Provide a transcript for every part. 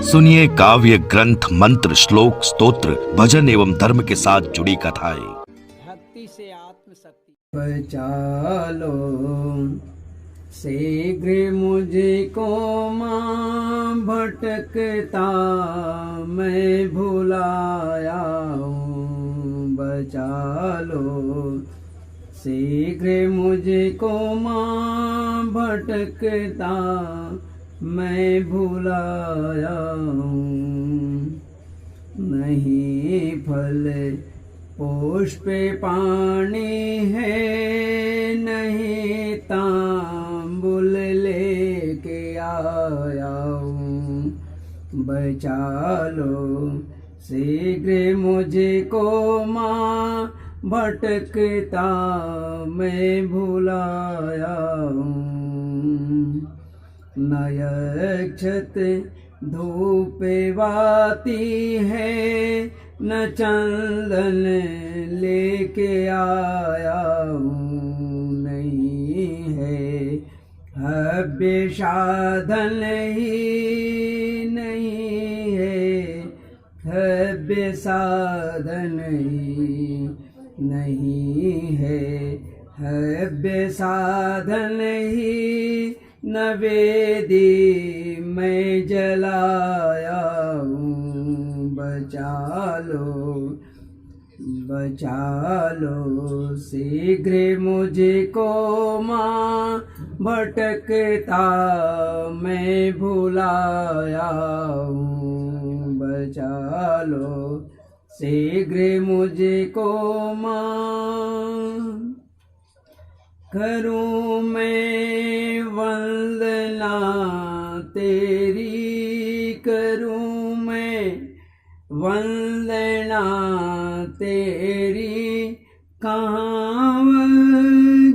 सुनिए काव्य ग्रंथ, मंत्र, श्लोक, स्तोत्र, भजन एवं धर्म के साथ जुड़ी कथाएं। भक्ति से आत्मशक्ति। बचालो शीघ्र मुझको माँ, भटकता मैं भुलाया हूँ। बचालो शीघ्र मुझको माँ, भटकता मैं भुलाया हूँ। नहीं फल पुष्प पानी है, नहीं तांबुल लेके आया हूँ। बचा लो शीघ्र मुझको माँ, भटकता मैं भुलाया हूँ। नयक्षत धूप बाती है, न चंदन लेके आया हूँ। नहीं है हव्य साधन ही, नहीं है हव्य साधन ही, नहीं है हव्य साधन ही। न वेदी मैं जलाया हूँ। बचा लो शीघ्र मुझको माँ, भटकता मैं भुलाया हूँ। बचा लो शीघ्र मुझको माँ। करूँ मैं वंदना तेरी, करूँ मैं वंदना तेरी, कहाँ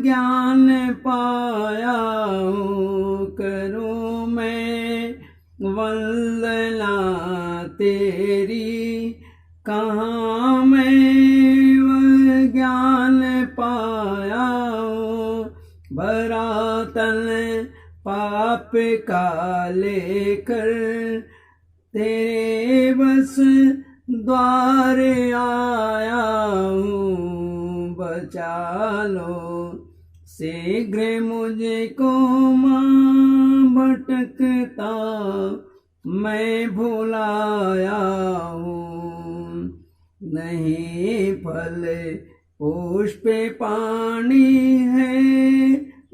ज्ञान पाया हूँ। करूँ मैं वंदना तेरी, कहाँ मैं ज्ञान पाया हूँ। भरा तन पाप का लेकर तेरे बस द्वार आया हूँ। बचा लो शीघ्र मुझको माँ, भटकता मैं भुलाया हूँ। नहीं फल पुष्प पानी है,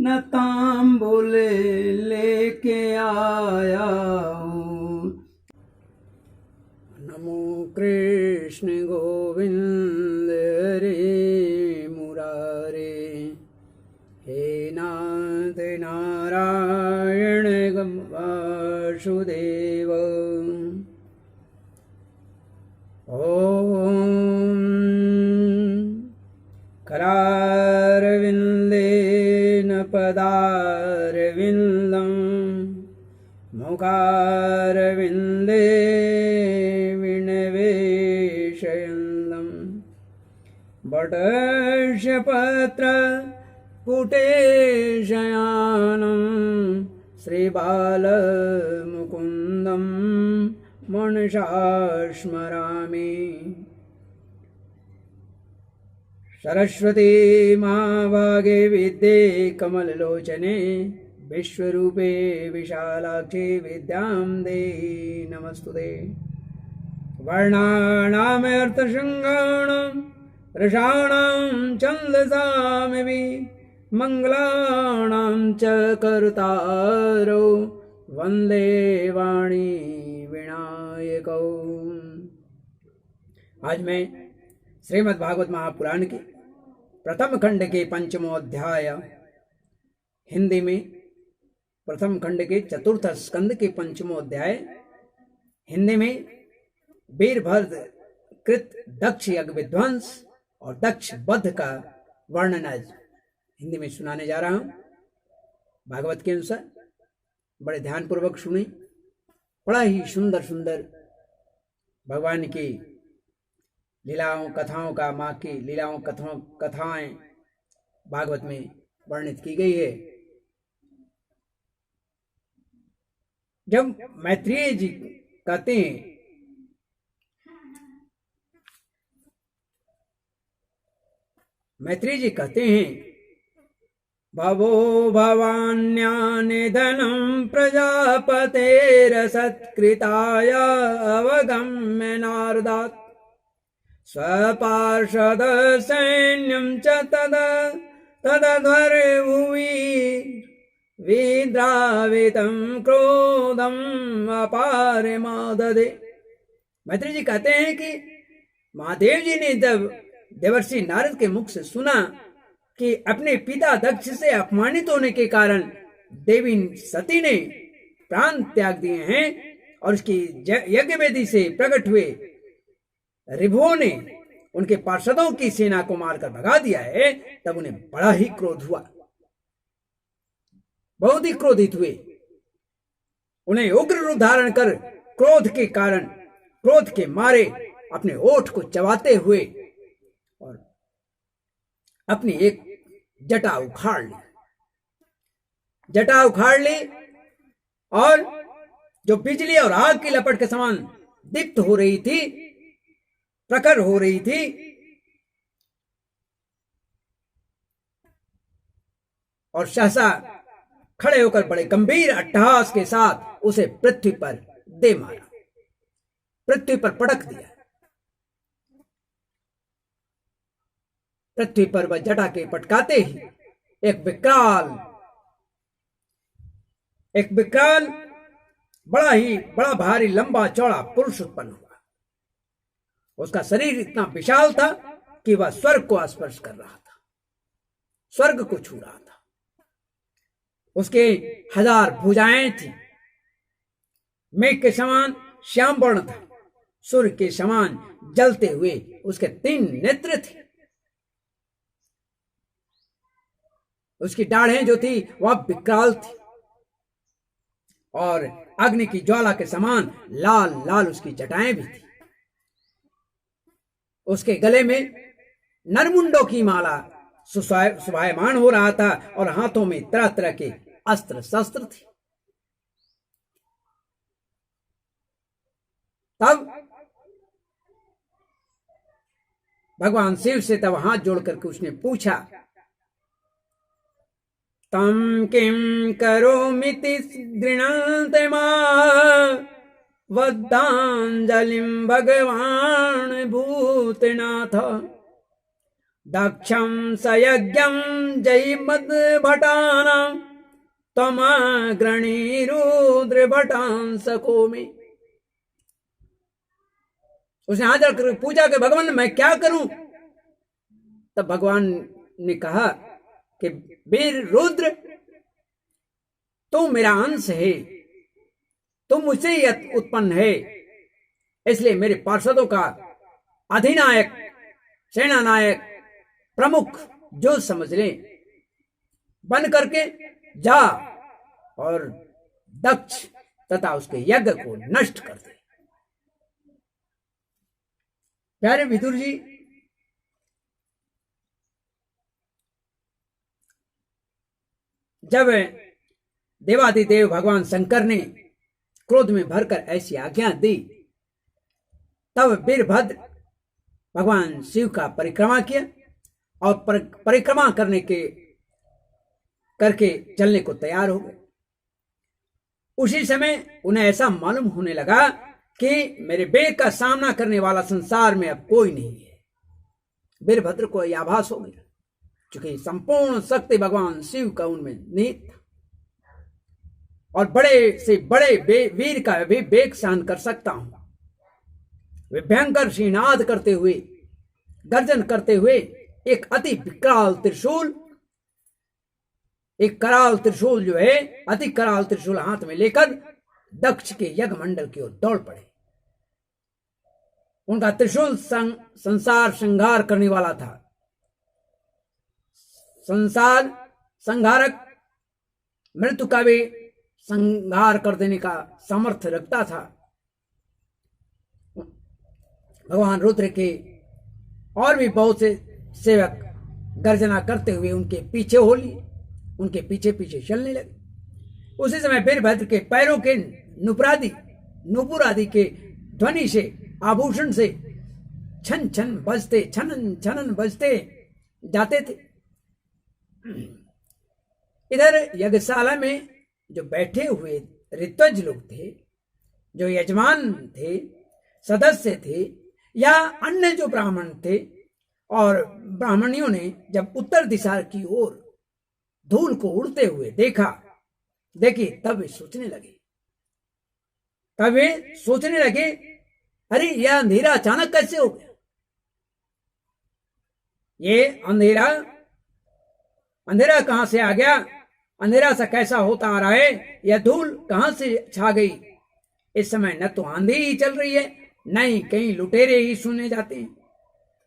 न तांबुल लेके आया हूँ। नमो कृष्ण गोविंद हरे मुरारे, हे नाथ नारायण वासुदेव। ओम करारविन्देन पदारविन्दं, मुखारविन्दे विनिवेशयन्तम्। वटस्य पुटे शयानं, श्रीबालमुकुन्दं मनसा स्मरामि। सरस्वती महाभागे विद्ये कमललोचने, विश्वरूपे विशालाक्षी विद्यां देहि नमस्तुते। वर्णानामर्थसङ्गाणां रसाणां छन्दसामपि, मंगलानां च कर्तारो वन्दे वाणी विनायकौ। आज मैं श्रीमद् भागवत महापुराण के प्रथम खंड के पंचमो अध्याय, हिंदी में प्रथम खंड के चतुर्थ स्कंद के पंचमो अध्याय, हिंदी में वीरभद्र कृत दक्ष यज्ञ विध्वंस और दक्ष वध का वर्णन आज हिंदी में सुनाने जा रहा हूं। भागवत के अनुसार बड़े ध्यानपूर्वक सुने। बड़ा ही सुंदर सुंदर भगवान की लीलाओं कथाओं का, माँ की लीलाओं कथाएं भागवत में वर्णित की गई है। जब मैत्रेय जी कहते हैं, मैत्री जी कहते हैं, भवो भवान्या निधनं प्रजापतेरसत्कृताय अवगम्य नारदात् स्वपार्षद सैन्यं च तदध्वरभुवि विद्रावितं क्रोधम् अपारमाददे। मैत्री जी कहते हैं कि महादेव जी ने जब देवर्षि नारद के मुख से सुना कि अपने पिता दक्ष से अपमानित होने के कारण देवी सती ने प्राण त्याग दिए हैं और उसकी यज्ञ वेदी से प्रकट हुए रिभुओं ने उनके पार्षदों की सेना को मारकर भगा दिया है, तब उन्हें बड़ा ही क्रोध हुआ, बहुत ही क्रोधित हुए। उन्हें उग्र रूप धारण कर क्रोध के कारण, क्रोध के मारे अपने ओठ को चबाते हुए और अपनी एक जटा उखाड़ ली, जटा उखाड़ ली और जो बिजली और आग की लपट के समान दीप्त हो रही थी, प्रखर हो रही थी, और सहसा खड़े होकर बड़े गंभीर अट्टहास के साथ उसे पृथ्वी पर दे मारा, पृथ्वी पर पटक दिया। पृथ्वी पर वह जटा के पटकाते ही एक विकराल बड़ा भारी लंबा चौड़ा पुरुष उत्पन्न हुआ। उसका शरीर इतना विशाल था कि वह स्वर्ग को स्पर्श कर रहा था, स्वर्ग को छू रहा था। उसके 1000 भुजाएं थी, मेघ के समान श्याम वर्ण था, सूर्य के समान जलते हुए उसके 3 नेत्र थे। उसकी दाढ़ें जो थी वह विकराल थी और अग्नि की ज्वाला के समान लाल लाल उसकी जटाएं भी थी। उसके गले में नरमुंडों की माला सुभायमान हो रहा था और हाथों में तरह तरह के अस्त्र शस्त्र थे। तब भगवान शिव से तब हाथ जोड़ करके उसने पूछा, तम किं करोमिति गृह्णन्ते मां वद्दाञ्जलिं भगवान् भूतनाथ दक्षं सयज्ञं जयमद्भटानां त्वमग्रणीरुद्रभटान् सकोमि। उसने हाथ जोड़कर पूछा कि भगवान मैं क्या करूं? तब भगवान ने कहा कि वीर रुद्र, तू मेरा अंश है, तुम मुझसे ही उत्पन्न है, इसलिए मेरे पार्षदों का अधिनायक, सेना नायक, प्रमुख जो समझ ले, बन करके जा और दक्ष तथा उसके यज्ञ को नष्ट कर दे। प्यारे विदुर जी, जब देवादिदेव भगवान शंकर ने क्रोध में भरकर ऐसी आज्ञा दी, तब वीरभद्र भगवान शिव का परिक्रमा किया और परिक्रमा करके चलने को तैयार हो गए। उसी समय उन्हें ऐसा मालूम होने लगा कि मेरे वेग का सामना करने वाला संसार में अब कोई नहीं है। वीरभद्र को यह आभास हो गया, क्योंकि संपूर्ण शक्ति भगवान शिव का उनमें निहित था और बड़े से बड़े वीर का भी वेग सहन कर सकता हूं। वे भयंकर सिंहनाद करते हुए, गर्जन करते हुए एक अति विकराल त्रिशूल, एक कराल त्रिशूल जो है, अति कराल त्रिशूल हाथ में लेकर दक्ष के यज्ञ मंडल की ओर दौड़ पड़े। उनका त्रिशूल संसार संहार करने वाला था, संसार संहारक, मृत्यु का भी संहार कर देने का सामर्थ्य रखता था। भगवान रुद्र के और भी बहुत से सेवक गर्जना करते हुए उनके पीछे हो लिए, उनके पीछे पीछे चलने लगे। उसी समय वीरभद्र के पैरों के नुपुरादि नूपुर आदि के ध्वनि से, आभूषण से छन छन बजते, छनन छनन बजते जाते थे। इधर यज्ञशाला में जो बैठे हुए ऋत्विज लोग थे, जो यजमान थे, सदस्य थे, या अन्य जो ब्राह्मण थे, और ब्राह्मणियों ने जब उत्तर दिशा की ओर धूल को उड़ते हुए देखी, तब वे सोचने लगे, अरे यह अंधेरा अचानक कैसे हो गया? ये अंधेरा कहां से आ गया? अंधेरा सा कैसा होता आ रहा है? यह धूल कहां से छा गई? इस समय न तो आंधी ही चल रही है, न ही कहीं लुटेरे ही सुने जाते हैं,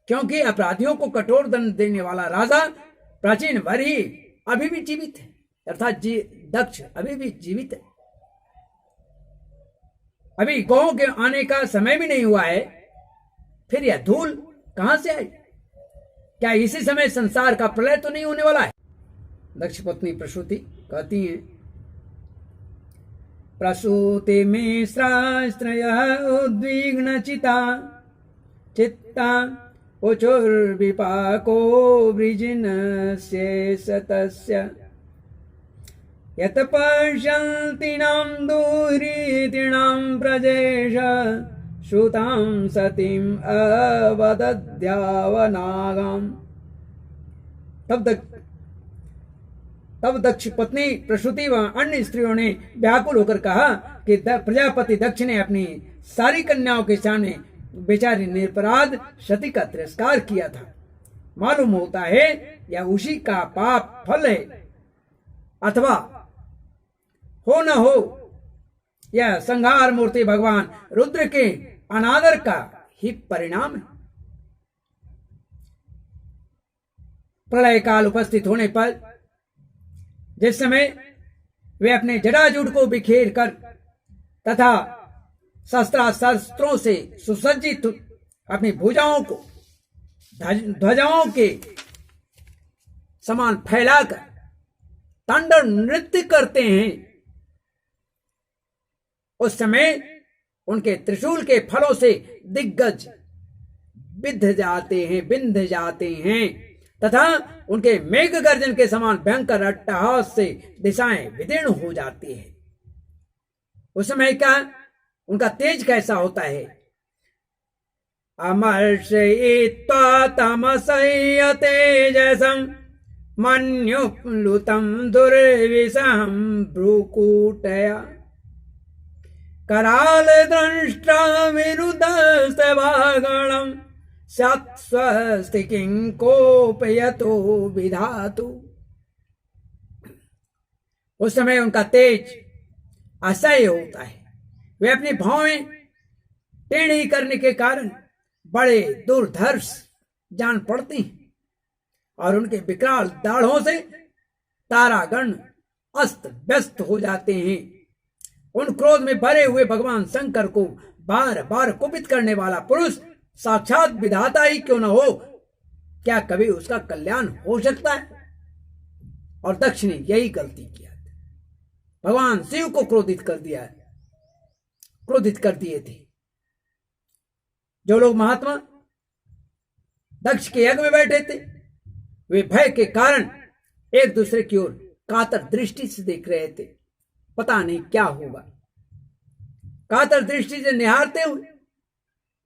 क्योंकि अपराधियों को कठोर दंड देने वाला राजा प्राचीन वरी अभी भी जीवित है, अर्थात दक्ष अभी भी जीवित है। अभी गौ के आने का समय भी नहीं हुआ है, फिर यह धूल कहां से आई? क्या इसी समय संसार का प्रलय तो नहीं होने वाला है? दक्ष पत्नी प्रसूति कहती हैं, प्रसूति में शास्त्रय उद्विग्न चित्ता उचुर्विपाको वृजिनस्य सतस्य यत पश्यन्तीनां दुरीतिणां प्रजेश श्रुतां सतीं अवदध्यावनागाम्। तब दक्ष पत्नी प्रसूति व अन्य स्त्रियों ने व्याकुल होकर कहा कि प्रजापति दक्ष ने अपनी सारी कन्याओं के सामने बेचारी निरपराध सती का तिरस्कार किया था। मालूम होता है यह उसी का पाप फल है, अथवा हो न हो यह संहार मूर्ति भगवान रुद्र के अनादर का ही परिणाम है। प्रलय काल उपस्थित होने पर जिस समय वे अपने जटाजूट को बिखेर कर तथा शस्त्रों से सुसज्जित अपनी भुजाओं को ध्वजाओं के समान फैलाकर तांडव नृत्य करते हैं, उस समय उनके त्रिशूल के फलों से दिग्गज बिंध जाते हैं तथा उनके मेघ गर्जन के समान भयंकर अट्टहास से दिशाएं विदीर्ण हो जाती है। उस समय का उनका तेज कैसा होता है? अमर्षयित्वा तमसह्य तेजसं मन्युप्लुतं दुर्विषहं भ्रूकूटया कराल दंष्ट्रा विरुद्धस्तवागणं स्वस्तिकिं कोपयतो विधातु। उस समय उनका तेज असह्य होता है। वे अपनी भौएं टेढ़ी करने के कारण बड़े दुर्धर्ष जान पड़ती हैं और उनके विकराल दाढ़ों से तारागण अस्त व्यस्त हो जाते हैं। उन क्रोध में भरे हुए भगवान शंकर को बार बार कुपित करने वाला पुरुष साक्षात विधाता ही क्यों न हो, क्या कभी उसका कल्याण हो सकता है? और दक्ष ने यही गलती किया, भगवान शिव को क्रोधित कर दिए थे। जो लोग महात्मा दक्ष के यज्ञ में बैठे थे, वे भय के कारण एक दूसरे की ओर कातर दृष्टि से देख रहे थे। पता नहीं क्या होगा। कातर दृष्टि से निहारते हुए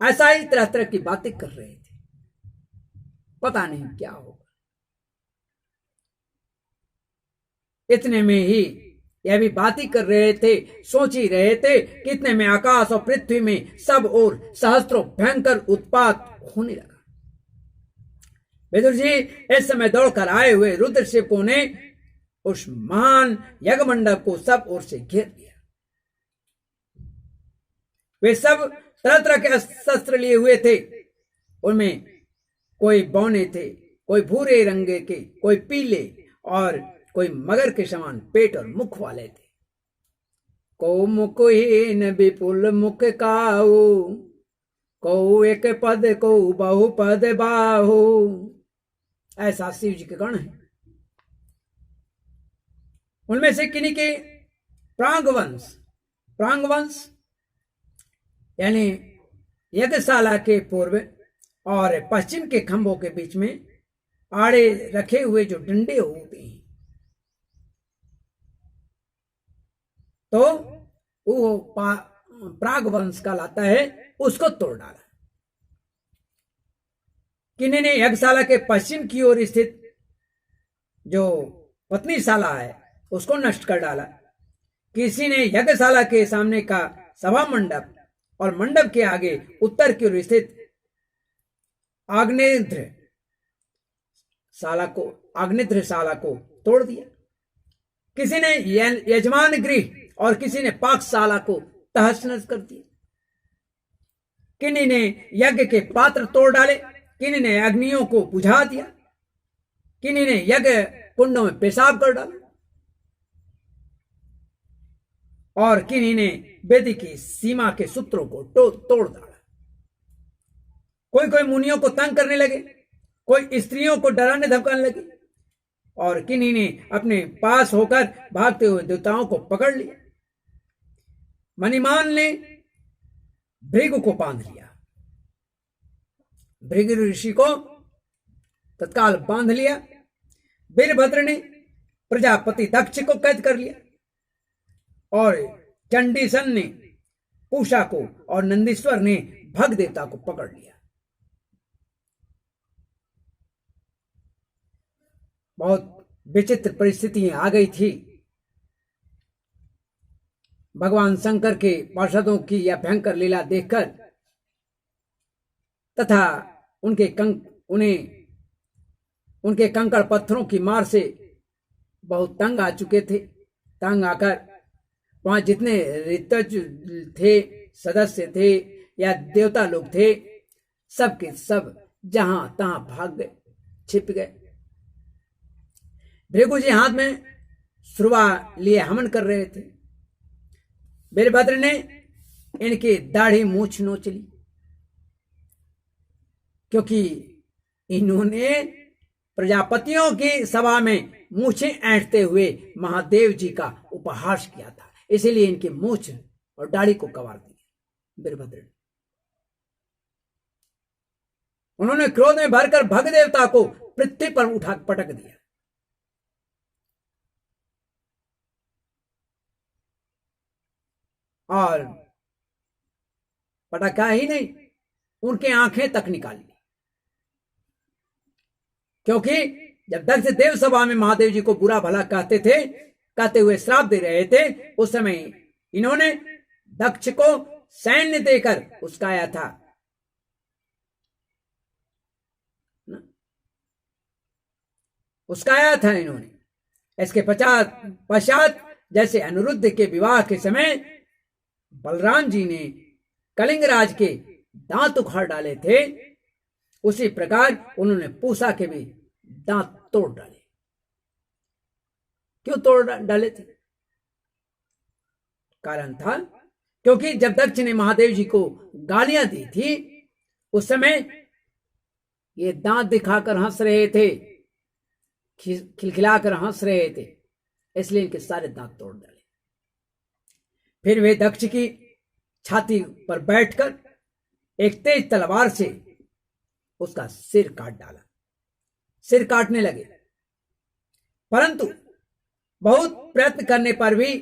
ऐसा ही तरह तरह की बातें कर रहे थे। पता नहीं क्या होगा। इतने में ही यह भी बातें कर रहे थे, सोच ही रहे थे कि इतने में आकाश और पृथ्वी में सब ओर सहस्त्रों भयंकर उत्पात होने लगा। विदुर जी इस समय दौड़कर आए हुए रुद्रशिवकों ने उस महान यज्ञ मंडप को सब ओर से घेर लिया। वे सब तरह तरह के शस्त्र लिए हुए थे। उनमें कोई बौने थे, कोई भूरे रंग के, कोई पीले और कोई मगर के समान पेट और मुख वाले थे। को मुखहीन विपुल मुख काऊ, को एक पद को बहुपद बाहु। ऐसा शिव जी के गण है। उनमें से किन्हीं के प्रांगवंश यानी यज्ञशाला के पूर्व और पश्चिम के खंभों के बीच में आड़े रखे हुए जो डंडे होते हैं, तो वो प्राग वंश का लाता है, उसको तोड़ डाला। किन्हीं ने यज्ञशाला के पश्चिम की ओर स्थित जो पत्नीशाला है उसको नष्ट कर डाला। किसी ने यज्ञशाला के सामने का सभा मंडप और मंडप के आगे उत्तर की ओर स्थित आग्नेय शाला को तोड़ दिया। किसी ने यजमान गृह और किसी ने पाकशाला को तहस नहस कर दिया। किन्हीं ने यज्ञ के पात्र तोड़ डाले, किन्हीं ने अग्नियों को बुझा दिया, किन्हीं ने यज्ञ कुंडों में पेशाब कर डाला और किन्हीं ने वेदी की सीमा के सूत्रों को तोड़ डाला। कोई मुनियों को तंग करने लगे, कोई स्त्रियों को डराने धमकाने लगे और किन्हीं ने अपने पास होकर भागते हुए देवताओं को पकड़ लिया। मणिमान ने भृगु को बांध लिया, भृगु ऋषि को तत्काल बांध लिया। वीरभद्र ने प्रजापति दक्ष को कैद कर लिया और चंडीसन ने पूषा को और नंदीश्वर ने भग देवता को पकड़ लिया। बहुत विचित्र परिस्थितियां आ गई थी। भगवान शंकर के पार्षदों की यह भयंकर लीला देखकर तथा उनके कंकड़ पत्थरों की मार से बहुत तंग आ चुके थे। तंग आकर वहां जितने ऋतज थे, सदस्य थे या देवता लोग थे, सब के सब जहां तहां भाग गए, छिप गए। भृगु जी हाथ में सुरवा लिए हवन कर रहे थे। वीरभद्र ने इनकी दाढ़ी मूछ नोच ली, क्योंकि इन्होंने प्रजापतियों की सभा में मूछें ऐंठते हुए महादेव जी का उपहास किया था, इसीलिए इनकी मूछ और दाढ़ी को कवार दिया वीरभद्र ने। उन्होंने क्रोध में भरकर भग देवता को पृथ्वी पर उठा पटक दिया। और पटका ही नहीं, उनके आंखें तक निकाल ली, क्योंकि जब दक्ष देव सभा में महादेव जी को बुरा भला कहते हुए श्राप दे रहे थे, उस समय इन्होंने दक्ष को सैन्य देकर उस्काया था। उस्काया था इन्होंने। इसके पश्चात जैसे अनिरुद्ध के विवाह के समय बलराम जी ने कलिंगराज के दांत उखाड़ डाले थे, उसी प्रकार उन्होंने पूषा के भी दांत तोड़ डाले। क्यों तोड़ डाले थे? कारण था क्योंकि जब दक्ष ने महादेव जी को गालियां दी थी, उस समय ये दांत दिखाकर हंस रहे थे, खिलखिलाकर हंस रहे थे, इसलिए इनके सारे दांत तोड़ डाले। फिर वे दक्ष की छाती पर बैठकर एक तेज तलवार से उसका सिर काट डाला। सिर काटने लगे, परंतु बहुत प्रयत्न करने पर भी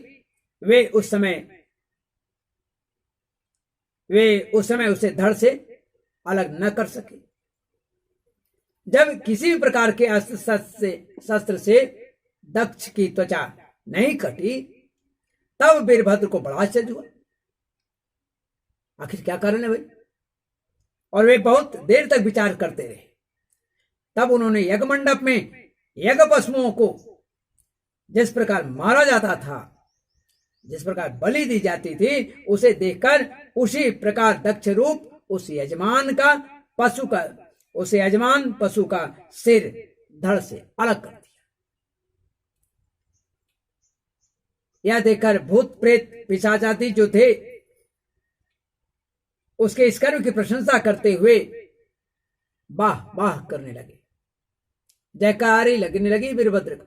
वे उस समय उसे धड़ से अलग न कर सके। जब किसी भी प्रकार के शस्त्र से दक्ष की त्वचा नहीं कटी, तब वीरभद्र को बड़ा आश्चर्य हुआ, आखिर क्या कारण है भाई। और वे बहुत देर तक विचार करते रहे। तब उन्होंने यज्ञ मंडप में यज्ञ पशुओं को जिस प्रकार मारा जाता था, जिस प्रकार बलि दी जाती थी, उसे देखकर उसी प्रकार दक्ष रूप उस यजमान पशु का सिर धड़ से अलग कर दिया। यह देखकर भूत प्रेत पिशाचाती जो थे, उसके इस कर्म की प्रशंसा करते हुए वाह वाह करने लगे, जयकारी लगने लगी वीरभद्र को,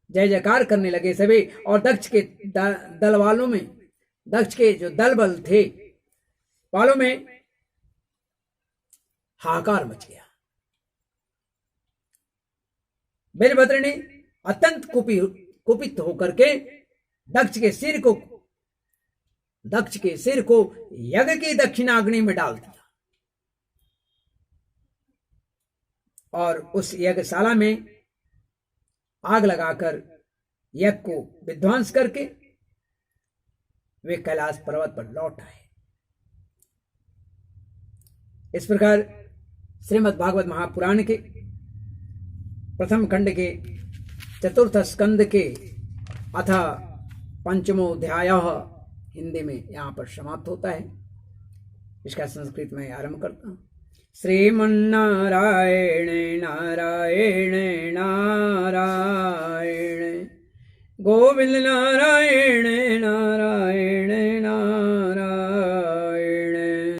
जय जयकार करने लगे सभी। और दक्ष के दल वालों में, दक्ष के जो दल बल थे, पालों में हाहाकार मच गया। वीरभद्र ने अत्यंत कुपित होकर के दक्ष के सिर को यज्ञ की दक्षिणाग्नि में डाल दिया और उस यज्ञशाला में आग लगाकर यज्ञ को विध्वंस करके वे कैलाश पर्वत पर लौट आए। इस प्रकार श्रीमद् भागवत महापुराण के प्रथम खंड के चतुर्थ स्कंद के अथ पंचमो अध्याय हिंदी में यहाँ पर समाप्त होता है। इसका संस्कृत में आरंभ करता हूँ। श्रीमन्नारायण नारायण नारायण गोविंद नारायण नारायण